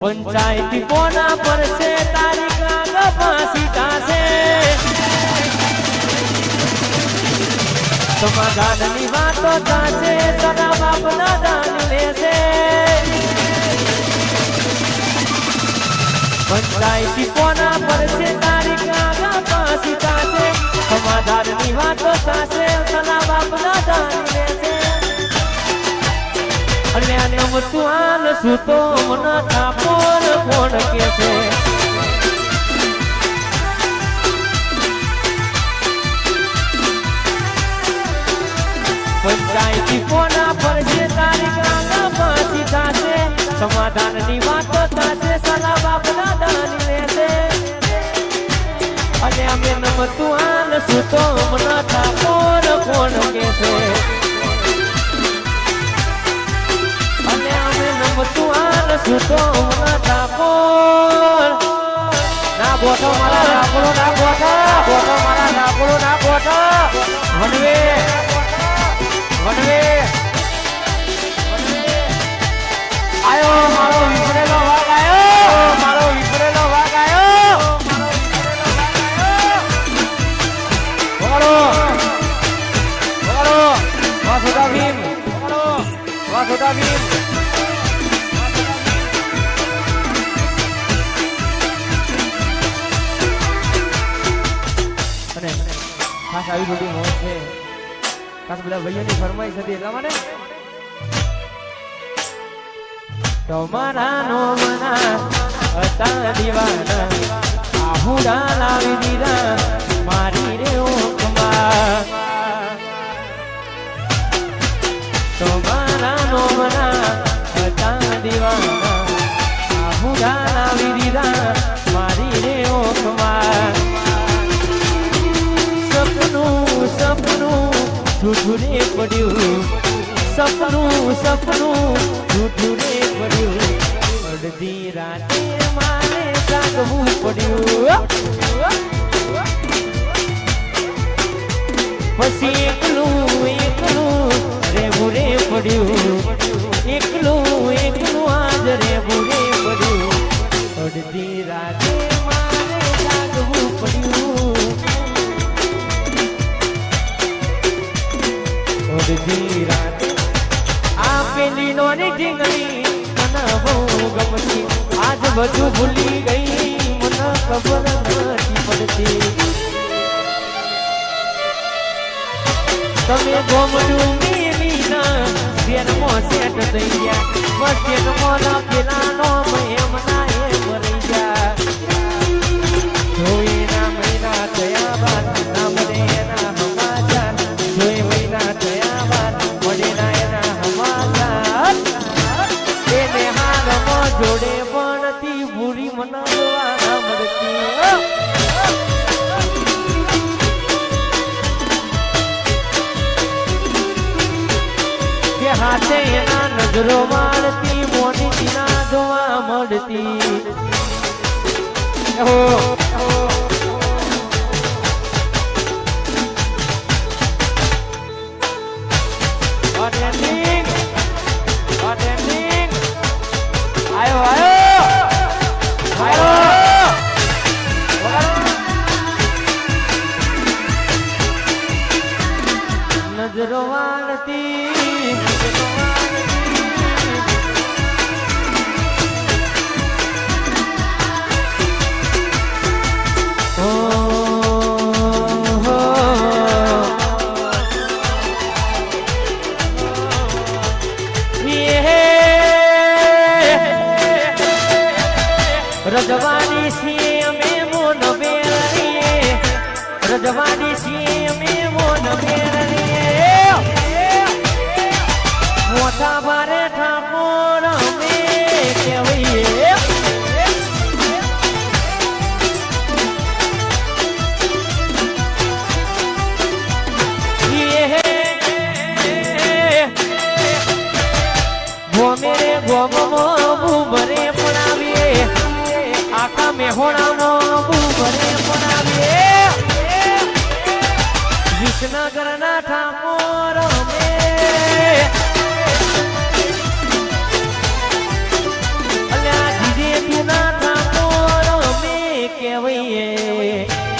પંચાયતી કોના પર છે તારીખ આગળ ફાંસી કાશે સમાધાનની વાતો થશે સદા બાપના દાન લેશે પંચાયતી કોના પર છે તારીખ આગળ ફાંસી કાશે સમાધાનની વાતો થશે સદા બાપના દાન લેશે અને નમતું હાલ સૂતો મન થાપોર કોણ કે છે પંચાયતી કોના પર છે તારીખ આગળ ફાંસી થશે સમાધાનની વાતો થશે સલા બાપના દાન લેશે અને અમે નમતું હાલ સૂતો મન થાપોર કોણ કે છે તું આલ સુતો ના ઠાકોર ના ગોઠો મારા રાપડો ના ગોઠો મારા રાપડો ના ગોઠો વનવે વનવે આયો મારો વિપરેલો વાગ આયો મારો વિપરેલો વાગ આયો વગાડો વગાડો વાસુદા ભીમ વગાડો વાસુદા ભીમ ખાસ આવી બધી મોજ છે ખાસ બધા ભાઈઓની ફરમાઈશ હતી એટલા માટે તમારા નો મના હતા દીવાના આહુડા લાવી દીધા મારી રે ઓકમાં તમારા નો મના હતા દીવાના આહુડા લાવી દીધા મારી રે ઓકમાં સપનું જૂઠું રે પડ્યું સપનું જૂઠું રે પડ્યું અડધી રાતે મારે જાગવું પડ્યું પછી એકલું રેવું રે પડ્યું એકલું આજ રેવું રે પડ્યું અડધી રાતે મારે જાગવું પડ્યું આ પેલી નોની ઢીંગલી મને બહુ ગમતી આજ બધું ભૂલી ગઈ મને ખબર નથી પડતી તમે ગોમડું મેલી ના શેરમાં સેટ થઈ ગયા બસ શેરમાં ના પેલા નો એમ ના એમ રહી ગયા જોઈ ના મહિના થયા બાદ ના મને એના સમાચાર જોઈ મહિના થયા બાદ મળે ના એના સમાચાર એને હારમાં જોડે પડતી ભૂરી મનાવવા ના મળતી કે હાથે એના નજરો મારતી મોની ના જોવા મળતી નજરો વાળતી રજવાની છીએ અમે મોન બેરીએ રજવાની છીએ અમે મોન બેરીએ મોટા ભારે ઠાકોર અમે કહેવાઈએ ગોમે ગોમો બુબરે પડાવીએ આખા મેહોણાનો બુબરે પડાવીએ વિસનગરના ઠાકોર અમે અલ્યા જીજે રે